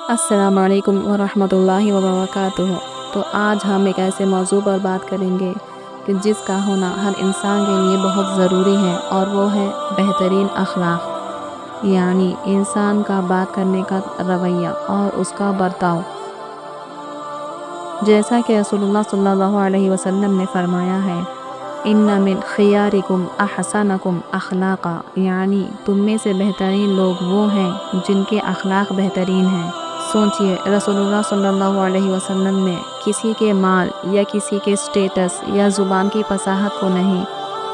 السلام علیکم ورحمۃ اللہ وبرکاتہ۔ تو آج ہم ایک ایسے موضوع پر بات کریں گے کہ جس کا ہونا ہر انسان کے لیے بہت ضروری ہے، اور وہ ہے بہترین اخلاق، یعنی انسان کا بات کرنے کا رویہ اور اس کا برتاؤ۔ جیسا کہ رسول اللہ صلی اللہ علیہ وسلم نے فرمایا ہے، ان من خیارکم احسنکم اخلاقا، یعنی تم میں سے بہترین لوگ وہ ہیں جن کے اخلاق بہترین ہیں۔ سوچئے، رسول اللہ صلی اللہ علیہ وسلم نے کسی کے مال یا کسی کے سٹیٹس یا زبان کی فصاحت کو نہیں،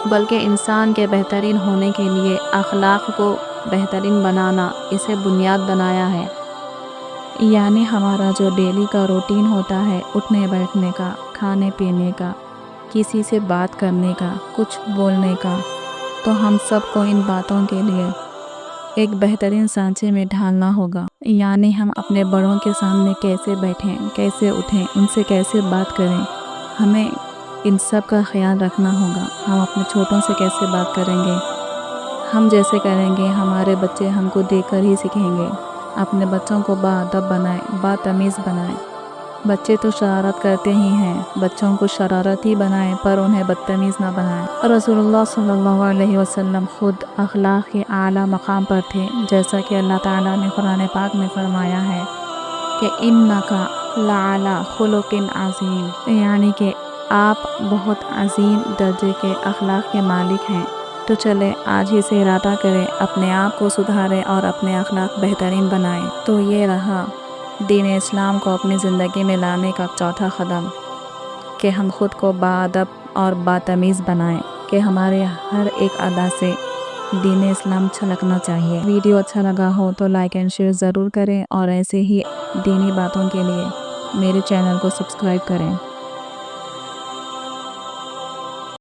بلکہ انسان کے بہترین ہونے کے لیے اخلاق کو بہترین بنانا، اسے بنیاد بنایا ہے۔ یعنی ہمارا جو ڈیلی کا روٹین ہوتا ہے، اٹھنے بیٹھنے کا، کھانے پینے کا، کسی سے بات کرنے کا، کچھ بولنے کا، تو ہم سب کو ان باتوں کے لیے ایک بہترین سانچے میں ڈھالنا ہوگا۔ یعنی ہم اپنے بڑوں کے سامنے کیسے بیٹھیں، کیسے اٹھیں، ان سے کیسے بات کریں، ہمیں ان سب کا خیال رکھنا ہوگا۔ ہم اپنے چھوٹوں سے کیسے بات کریں گے، ہم جیسے کریں گے ہمارے بچے ہم کو دیکھ کر ہی سیکھیں گے۔ اپنے بچوں کو باادب بنائیں، باتمیز بنائیں۔ بچے تو شرارت کرتے ہی ہیں، بچوں کو شرارتی بنائیں پر انہیں بدتمیز نہ بنائیں۔ رسول اللہ صلی اللہ علیہ وسلم خود اخلاق کے اعلیٰ مقام پر تھے، جیسا کہ اللہ تعالیٰ نے قرآن پاک میں فرمایا ہے کہ اِنَّكَ لَعَلَىٰ خُلُقٍ عَظِيمٍ، یعنی کہ آپ بہت عظیم درجے کے اخلاق کے مالک ہیں۔ تو چلے آج ہی سے ارادہ کریں، اپنے آپ کو سدھاریں اور اپنے اخلاق بہترین بنائیں۔ تو یہ رہا دین اسلام کو اپنی زندگی میں لانے کا چوتھا قدم، کہ ہم خود کو باادب اور باتمیز بنائیں، کہ ہمارے ہر ایک ادا سے دین اسلام چھلکنا چاہیے۔ ویڈیو اچھا لگا ہو تو لائک اینڈ شیئر ضرور کریں، اور ایسے ہی دینی باتوں کے لیے میرے چینل کو سبسکرائب کریں۔